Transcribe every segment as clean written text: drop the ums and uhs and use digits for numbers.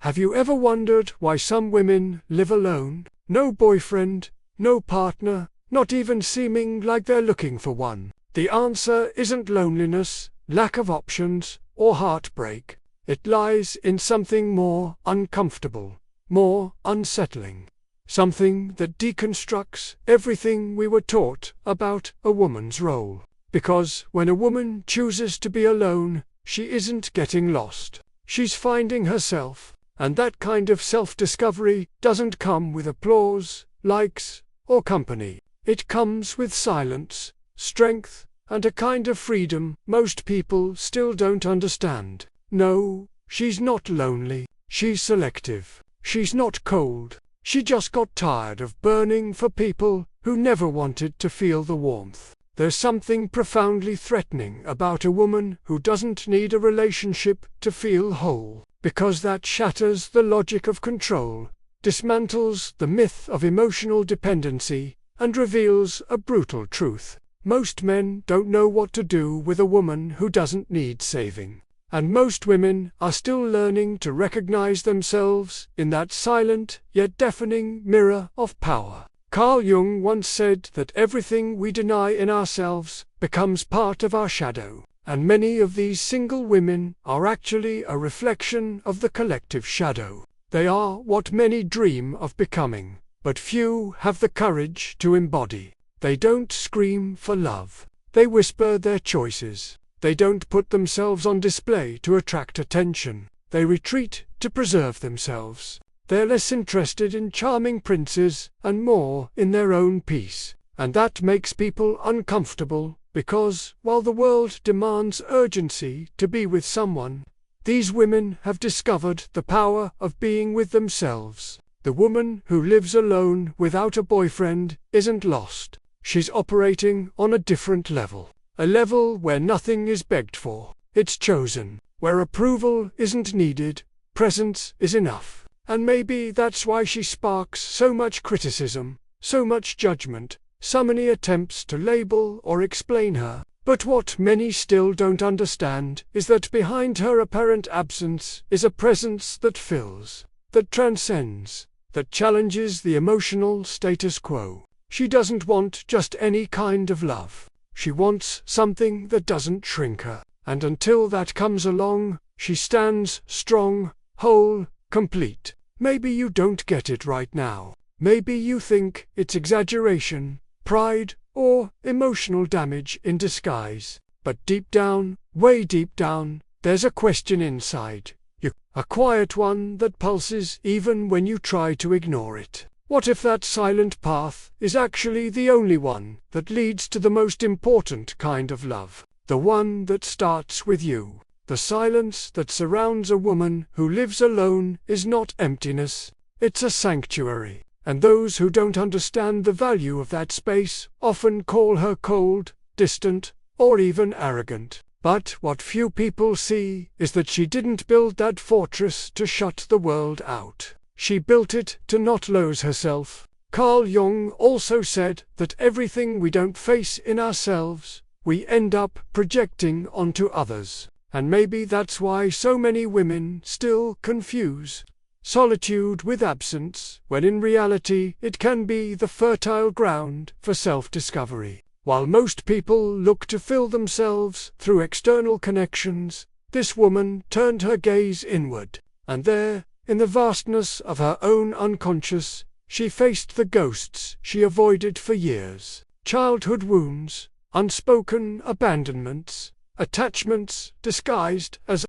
Have you ever wondered why some women live alone? No boyfriend, no partner, not even seeming like they're looking for one. The answer isn't loneliness, lack of options, or heartbreak. It lies in something more uncomfortable, more unsettling. Something that deconstructs everything we were taught about a woman's role. Because when a woman chooses to be alone, she isn't getting lost. She's finding herself, and that kind of self-discovery doesn't come with applause, likes, or company. It comes with silence, strength, and a kind of freedom most people still don't understand. No, she's not lonely. She's selective. She's not cold. She just got tired of burning for people who never wanted to feel the warmth. There's something profoundly threatening about a woman who doesn't need a relationship to feel whole, because that shatters the logic of control, dismantles the myth of emotional dependency, and reveals a brutal truth. Most men don't know what to do with a woman who doesn't need saving. And most women are still learning to recognize themselves in that silent yet deafening mirror of power. Carl Jung once said that everything we deny in ourselves becomes part of our shadow, and many of these single women are actually a reflection of the collective shadow. They are what many dream of becoming, but few have the courage to embody. They don't scream for love. They whisper their choices. They don't put themselves on display to attract attention. They retreat to preserve themselves. They're less interested in charming princes and more in their own peace. And that makes people uncomfortable because, while the world demands urgency to be with someone, these women have discovered the power of being with themselves. The woman who lives alone without a boyfriend isn't lost. She's operating on a different level. A level where nothing is begged for, it's chosen, where approval isn't needed, presence is enough. And maybe that's why she sparks so much criticism, so much judgment, so many attempts to label or explain her. But what many still don't understand is that behind her apparent absence is a presence that fills, that transcends, that challenges the emotional status quo. She doesn't want just any kind of love. She wants something that doesn't shrink her, and until that comes along, she stands strong, whole, complete. Maybe you don't get it right now. Maybe you think it's exaggeration, pride, or emotional damage in disguise. But deep down, way deep down, there's a question inside you, a quiet one that pulses even when you try to ignore it. What if that silent path is actually the only one that leads to the most important kind of love? The one that starts with you. The silence that surrounds a woman who lives alone is not emptiness, it's a sanctuary. And those who don't understand the value of that space often call her cold, distant, or even arrogant. But what few people see is that she didn't build that fortress to shut the world out. She built it to not lose herself. Carl Jung also said that everything we don't face in ourselves, we end up projecting onto others. And maybe that's why so many women still confuse solitude with absence, when in reality it can be the fertile ground for self-discovery. While most people look to fill themselves through external connections, this woman turned her gaze inward, and there, in the vastness of her own unconscious, she faced the ghosts she avoided for years. Childhood wounds, unspoken abandonments, attachments disguised as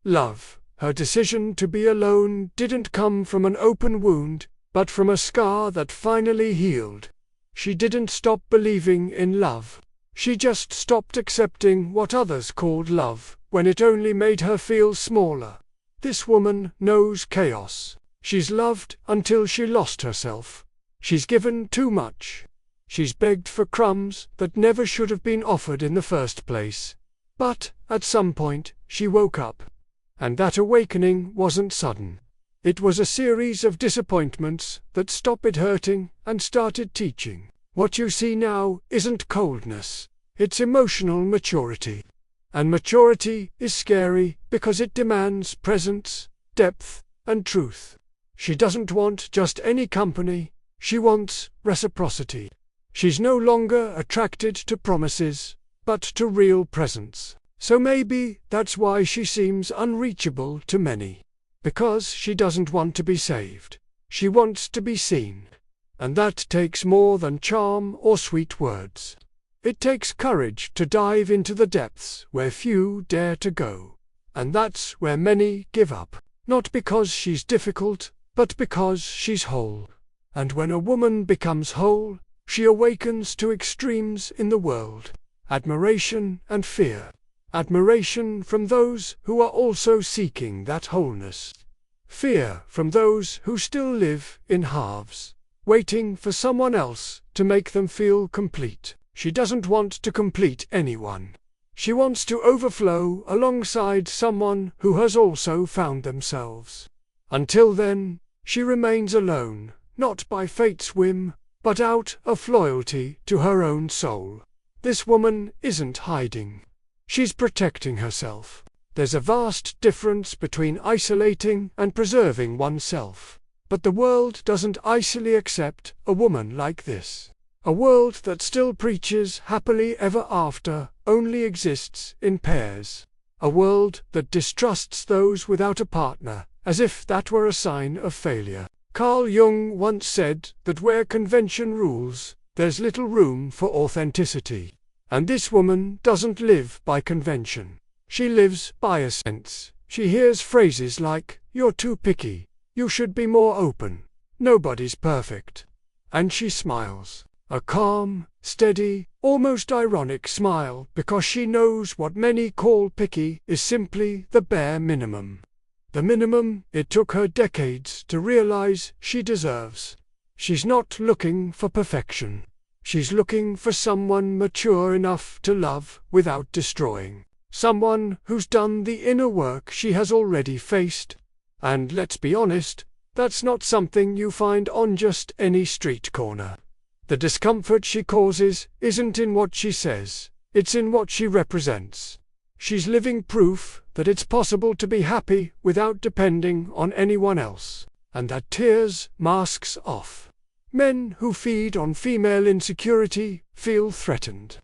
love. Her decision to be alone didn't come from an open wound, but from a scar that finally healed. She didn't stop believing in love. She just stopped accepting what others called love, when it only made her feel smaller. This woman knows chaos. She's loved until she lost herself. She's given too much. She's begged for crumbs that never should have been offered in the first place. But, at some point, she woke up. And that awakening wasn't sudden. It was a series of disappointments that stopped hurting and started teaching. What you see now isn't coldness. It's emotional maturity. And maturity is scary because it demands presence, depth, and truth. She doesn't want just any company, she wants reciprocity. She's no longer attracted to promises, but to real presence. So maybe that's why she seems unreachable to many. Because she doesn't want to be saved. She wants to be seen. And that takes more than charm or sweet words. It takes courage to dive into the depths where few dare to go. And that's where many give up. Not because she's difficult, but because she's whole. And when a woman becomes whole, she awakens to extremes in the world. Admiration and fear. Admiration from those who are also seeking that wholeness. Fear from those who still live in halves, waiting for someone else to make them feel complete. She doesn't want to complete anyone. She wants to overflow alongside someone who has also found themselves. Until then, she remains alone, not by fate's whim, but out of loyalty to her own soul. This woman isn't hiding. She's protecting herself. There's a vast difference between isolating and preserving oneself. But the world doesn't easily accept a woman like this. A world that still preaches happily ever after only exists in pairs. A world that distrusts those without a partner, as if that were a sign of failure. Carl Jung once said that where convention rules, there's little room for authenticity. And this woman doesn't live by convention. She lives by a sense. She hears phrases like, "You're too picky. You should be more open. Nobody's perfect." And she smiles. A calm, steady, almost ironic smile, because she knows what many call picky is simply the bare minimum. The minimum it took her decades to realize she deserves. She's not looking for perfection. She's looking for someone mature enough to love without destroying. Someone who's done the inner work she has already faced. And let's be honest, that's not something you find on just any street corner. The discomfort she causes isn't in what she says, it's in what she represents. She's living proof that it's possible to be happy without depending on anyone else, and that tears masks off. Men who feed on female insecurity feel threatened.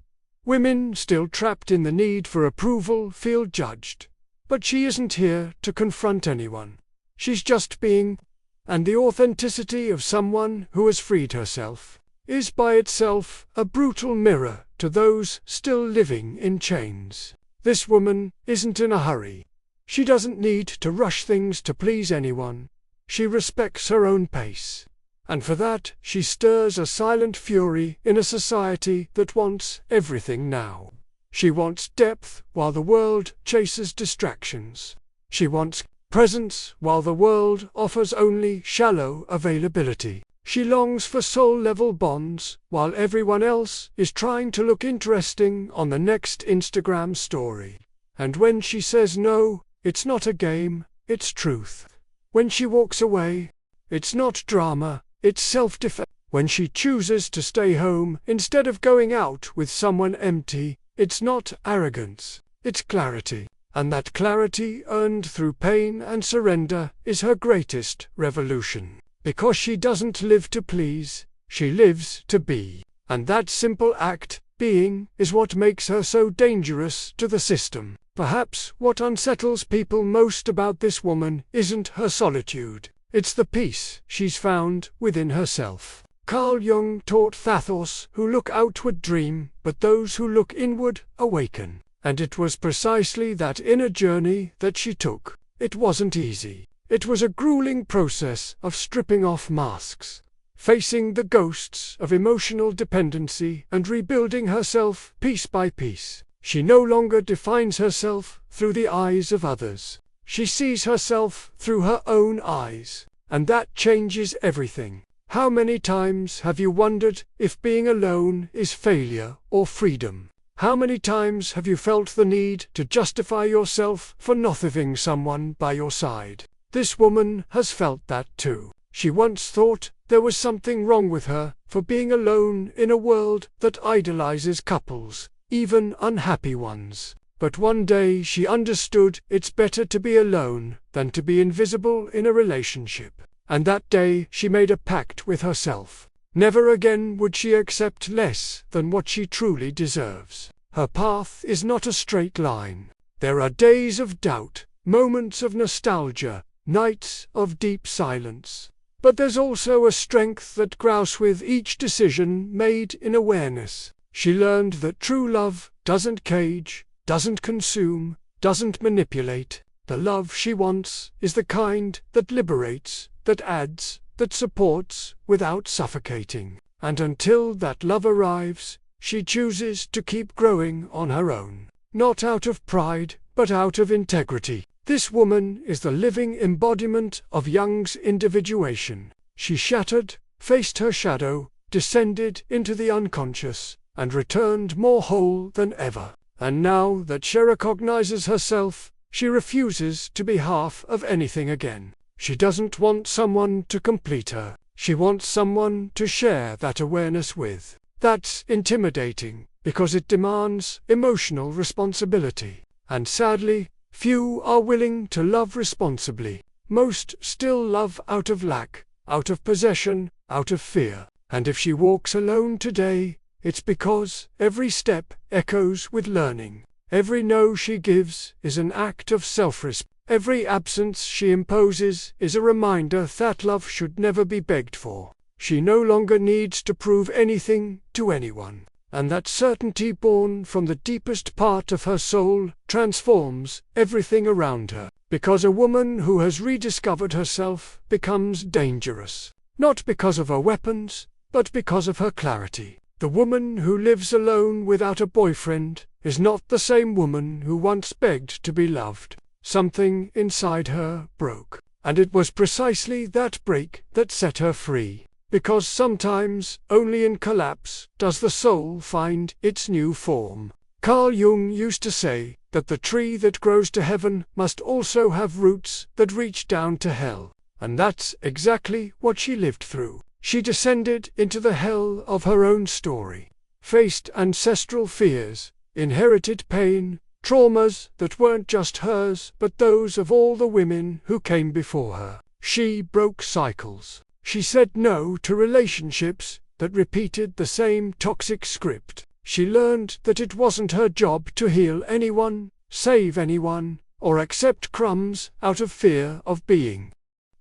Women still trapped in the need for approval feel judged. But she isn't here to confront anyone. She's just being, and the authenticity of someone who has freed herself is by itself a brutal mirror to those still living in chains. This woman isn't in a hurry. She doesn't need to rush things to please anyone. She respects her own pace. And for that, she stirs a silent fury in a society that wants everything now. She wants depth while the world chases distractions. She wants presence while the world offers only shallow availability. She longs for soul-level bonds while everyone else is trying to look interesting on the next Instagram story. And when she says no, it's not a game, it's truth. When she walks away, it's not drama, it's self-defense. When she chooses to stay home instead of going out with someone empty, it's not arrogance, it's clarity. And that clarity earned through pain and surrender is her greatest revolution. Because she doesn't live to please, she lives to be. And that simple act, being, is what makes her so dangerous to the system. Perhaps what unsettles people most about this woman isn't her solitude. It's the peace she's found within herself. Carl Jung taught Thanatos who look outward dream, but those who look inward awaken. And it was precisely that inner journey that she took. It wasn't easy. It was a grueling process of stripping off masks, facing the ghosts of emotional dependency and rebuilding herself piece by piece. She no longer defines herself through the eyes of others. She sees herself through her own eyes, and that changes everything. How many times have you wondered if being alone is failure or freedom? How many times have you felt the need to justify yourself for not having someone by your side? This woman has felt that too. She once thought there was something wrong with her for being alone in a world that idolizes couples, even unhappy ones. But one day she understood it's better to be alone than to be invisible in a relationship. And that day she made a pact with herself. Never again would she accept less than what she truly deserves. Her path is not a straight line. There are days of doubt, moments of nostalgia, nights of deep silence. But there's also a strength that grows with each decision made in awareness. She learned that true love doesn't cage, doesn't consume, doesn't manipulate. The love she wants is the kind that liberates, that adds, that supports, without suffocating. And until that love arrives, she chooses to keep growing on her own. Not out of pride, but out of integrity. This woman is the living embodiment of Jung's individuation. She shattered, faced her shadow, descended into the unconscious, and returned more whole than ever. And now that she recognizes herself, she refuses to be half of anything again. She doesn't want someone to complete her. She wants someone to share that awareness with. That's intimidating, because it demands emotional responsibility. And sadly, few are willing to love responsibly. Most still love out of lack, out of possession, out of fear. And if she walks alone today, it's because every step echoes with learning. Every no she gives is an act of self-respect. Every absence she imposes is a reminder that love should never be begged for. She no longer needs to prove anything to anyone. And that certainty born from the deepest part of her soul transforms everything around her. Because a woman who has rediscovered herself becomes dangerous. Not because of her weapons, but because of her clarity. The woman who lives alone without a boyfriend is not the same woman who once begged to be loved. Something inside her broke. And it was precisely that break that set her free. Because sometimes, only in collapse, does the soul find its new form. Carl Jung used to say that the tree that grows to heaven must also have roots that reach down to hell. And that's exactly what she lived through. She descended into the hell of her own story, faced ancestral fears, inherited pain, traumas that weren't just hers but those of all the women who came before her. She broke cycles. She said no to relationships that repeated the same toxic script. She learned that it wasn't her job to heal anyone, save anyone, or accept crumbs out of fear of being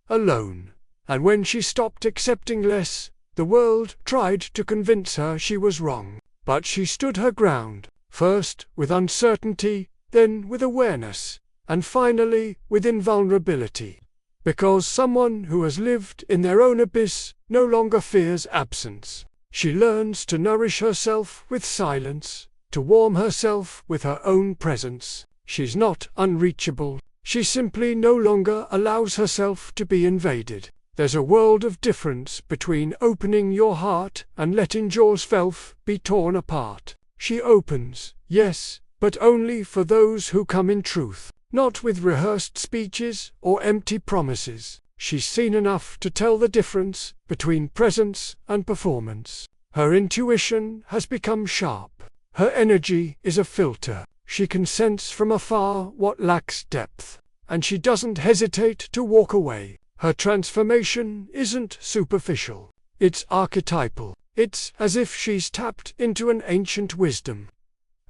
alone. And when she stopped accepting less, the world tried to convince her she was wrong. But she stood her ground, first with uncertainty, then with awareness, and finally with invulnerability. Because someone who has lived in their own abyss no longer fears absence. She learns to nourish herself with silence, to warm herself with her own presence. She's not unreachable. She simply no longer allows herself to be invaded. There's a world of difference between opening your heart and letting yourself be torn apart. She opens, yes, but only for those who come in truth, not with rehearsed speeches or empty promises. She's seen enough to tell the difference between presence and performance. Her intuition has become sharp. Her energy is a filter. She can sense from afar what lacks depth, and she doesn't hesitate to walk away. Her transformation isn't superficial. It's archetypal. It's as if she's tapped into an ancient wisdom.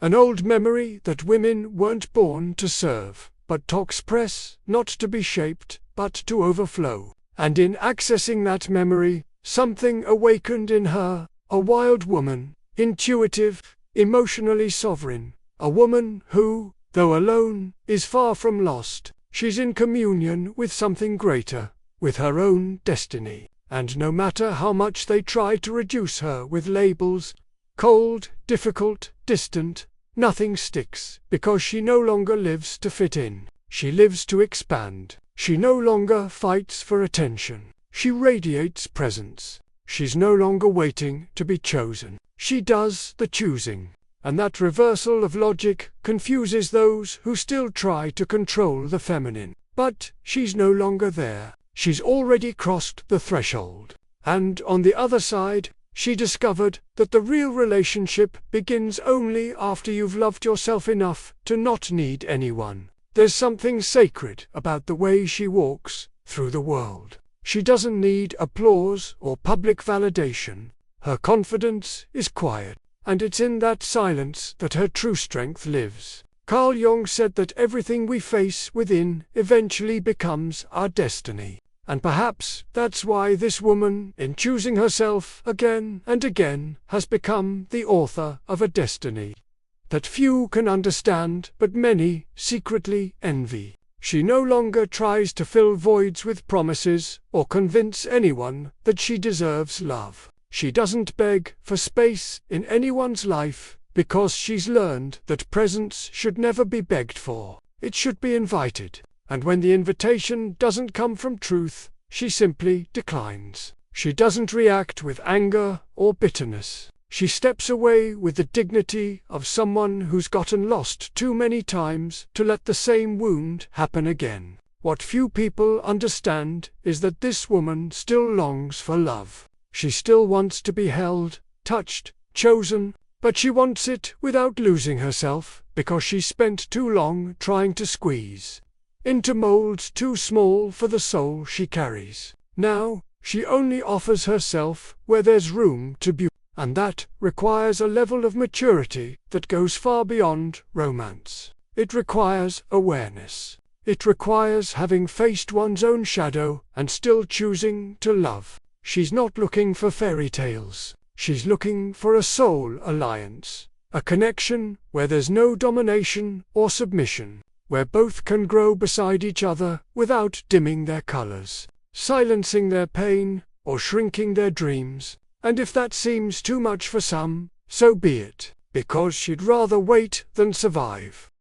An old memory that women weren't born to serve, but to express, not to be shaped, but to overflow. And in accessing that memory, something awakened in her, a wild woman, intuitive, emotionally sovereign, a woman who, though alone, is far from lost. She's in communion with something greater, with her own destiny. And no matter how much they try to reduce her with labels, cold, difficult, distant, nothing sticks, because she no longer lives to fit in. She lives to expand. She no longer fights for attention. She radiates presence. She's no longer waiting to be chosen. She does the choosing. And that reversal of logic confuses those who still try to control the feminine. But she's no longer there. She's already crossed the threshold. And on the other side, she discovered that the real relationship begins only after you've loved yourself enough to not need anyone. There's something sacred about the way she walks through the world. She doesn't need applause or public validation. Her confidence is quiet, and it's in that silence that her true strength lives. Carl Jung said that everything we face within eventually becomes our destiny. And perhaps that's why this woman, in choosing herself again and again, has become the author of a destiny that few can understand but many secretly envy. She no longer tries to fill voids with promises or convince anyone that she deserves love. She doesn't beg for space in anyone's life because she's learned that presence should never be begged for. It should be invited. And when the invitation doesn't come from truth, she simply declines. She doesn't react with anger or bitterness. She steps away with the dignity of someone who's gotten lost too many times to let the same wound happen again. What few people understand is that this woman still longs for love. She still wants to be held, touched, chosen, but she wants it without losing herself, because she spent too long trying to squeeze into molds too small for the soul she carries. Now, she only offers herself where there's room to be, and that requires a level of maturity that goes far beyond romance. It requires awareness. It requires having faced one's own shadow and still choosing to love. She's not looking for fairy tales. She's looking for a soul alliance, a connection where there's no domination or submission, where both can grow beside each other without dimming their colors, silencing their pain, or shrinking their dreams. And if that seems too much for some, so be it, because she'd rather wait than survive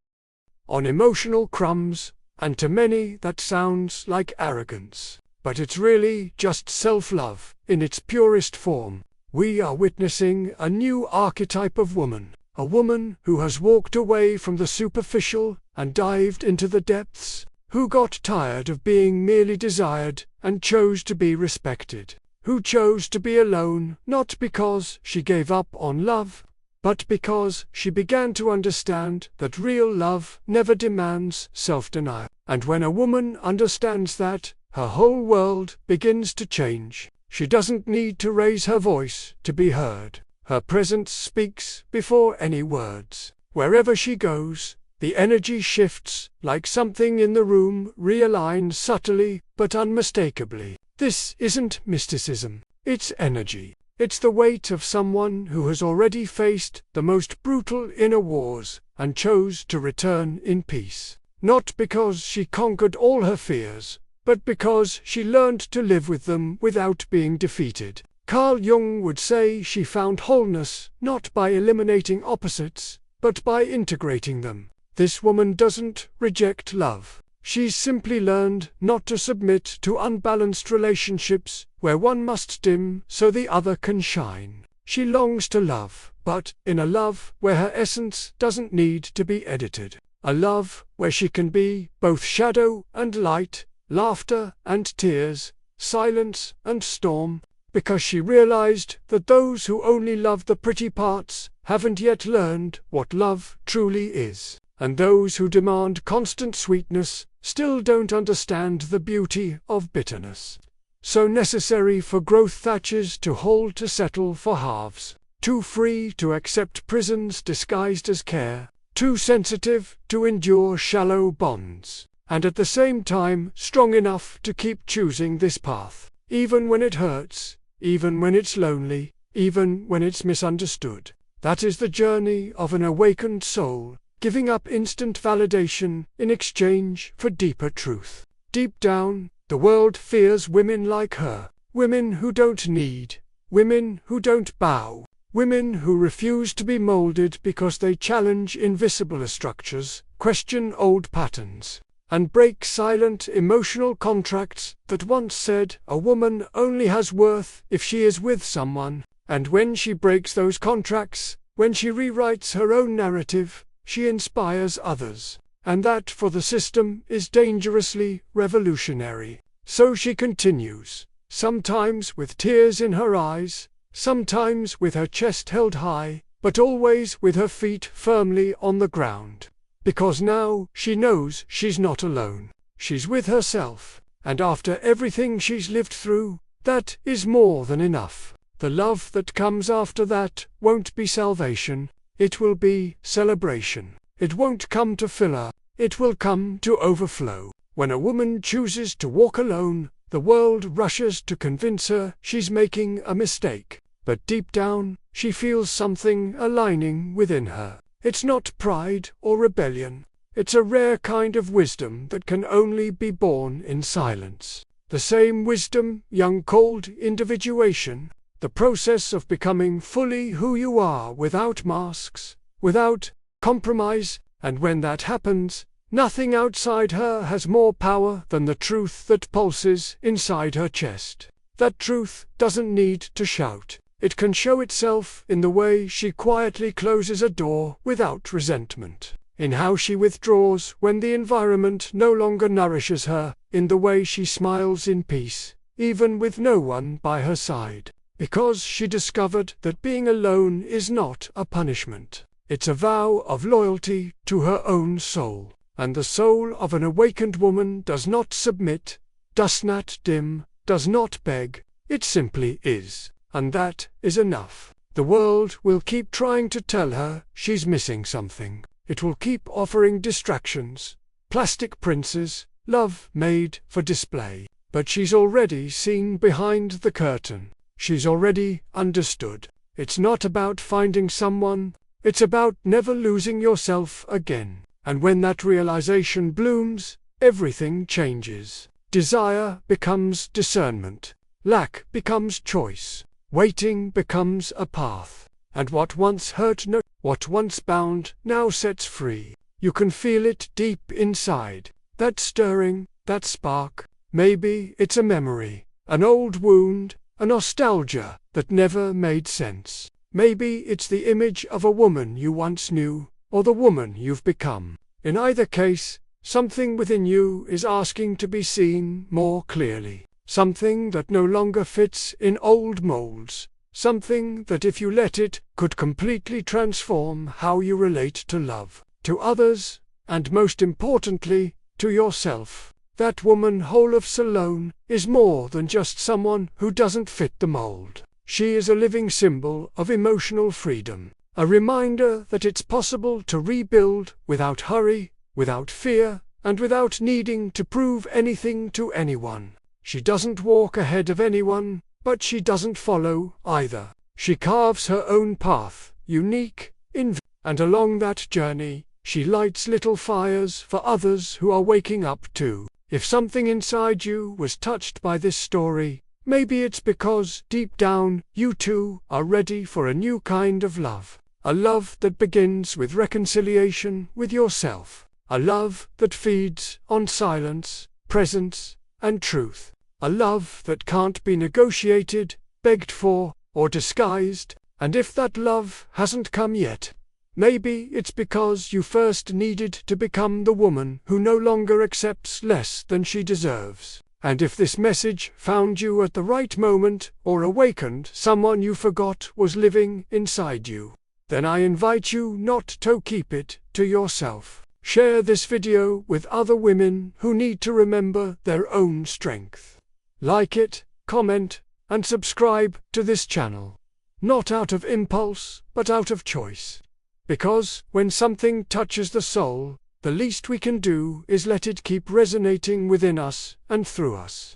on emotional crumbs, and to many that sounds like arrogance. But it's really just self-love in its purest form. We are witnessing a new archetype of woman, a woman who has walked away from the superficial and dived into the depths, who got tired of being merely desired and chose to be respected, who chose to be alone not because she gave up on love, but because she began to understand that real love never demands self-denial. And when a woman understands that, her whole world begins to change. She doesn't need to raise her voice to be heard. Her presence speaks before any words. Wherever she goes, the energy shifts, like something in the room realigns subtly but unmistakably. This isn't mysticism, it's energy. It's the weight of someone who has already faced the most brutal inner wars and chose to return in peace. Not because she conquered all her fears, but because she learned to live with them without being defeated. Carl Jung would say she found wholeness not by eliminating opposites, but by integrating them. This woman doesn't reject love. She's simply learned not to submit to unbalanced relationships where one must dim so the other can shine. She longs to love, but in a love where her essence doesn't need to be edited. A love where she can be both shadow and light, laughter and tears, silence and storm, because she realized that those who only love the pretty parts haven't yet learned what love truly is, and those who demand constant sweetness still don't understand the beauty of bitterness. So necessary for growth thatches to hold to settle for halves, too free to accept prisons disguised as care, too sensitive to endure shallow bonds, and at the same time strong enough to keep choosing this path, even when it hurts, even when it's lonely, even when it's misunderstood. That is the journey of an awakened soul, giving up instant validation in exchange for deeper truth. Deep down, the world fears women like her, women who don't need, women who don't bow, women who refuse to be molded because they challenge invisible structures, question old patterns, and break silent emotional contracts that once said a woman only has worth if she is with someone. And when she breaks those contracts, when she rewrites her own narrative, she inspires others. And that for the system is dangerously revolutionary. So she continues, sometimes with tears in her eyes, sometimes with her chest held high, but always with her feet firmly on the ground. Because now she knows she's not alone. She's with herself, and after everything she's lived through, that is more than enough. The love that comes after that won't be salvation, it will be celebration. It won't come to fill her, it will come to overflow. When a woman chooses to walk alone, the world rushes to convince her she's making a mistake. But deep down, she feels something aligning within her. It's not pride or rebellion. It's a rare kind of wisdom that can only be born in silence. The same wisdom Jung called individuation, the process of becoming fully who you are without masks, without compromise, and when that happens, nothing outside her has more power than the truth that pulses inside her chest. That truth doesn't need to shout. It can show itself in the way she quietly closes a door without resentment, in how she withdraws when the environment no longer nourishes her, in the way she smiles in peace, even with no one by her side, because she discovered that being alone is not a punishment. It's a vow of loyalty to her own soul, and the soul of an awakened woman does not submit, does not dim, does not beg, it simply is. And that is enough. The world will keep trying to tell her she's missing something. It will keep offering distractions, plastic princes, love made for display. But she's already seen behind the curtain. She's already understood. It's not about finding someone, it's about never losing yourself again. And when that realization blooms, everything changes. Desire becomes discernment. Lack becomes choice. Waiting becomes a path, and what once hurt what once bound now sets free. You can feel it deep inside, that stirring, that spark. Maybe it's a memory, an old wound, a nostalgia that never made sense. Maybe it's the image of a woman you once knew, or the woman you've become. In either case, something within you is asking to be seen more clearly. Something that no longer fits in old molds, something that if you let it, could completely transform how you relate to love, to others, and most importantly, to yourself. That woman whole of alone is more than just someone who doesn't fit the mold. She is a living symbol of emotional freedom, a reminder that it's possible to rebuild without hurry, without fear, and without needing to prove anything to anyone. She doesn't walk ahead of anyone, but she doesn't follow either. She carves her own path, unique, and along that journey, she lights little fires for others who are waking up too. If something inside you was touched by this story, maybe it's because, deep down, you too are ready for a new kind of love. A love that begins with reconciliation with yourself. A love that feeds on silence, presence, and truth. A love that can't be negotiated, begged for, or disguised, and if that love hasn't come yet, maybe it's because you first needed to become the woman who no longer accepts less than she deserves. And if this message found you at the right moment, or awakened someone you forgot was living inside you, then I invite you not to keep it to yourself. Share this video with other women who need to remember their own strength. Like it, comment, and subscribe to this channel. Not out of impulse, but out of choice. Because, when something touches the soul, the least we can do is let it keep resonating within us and through us.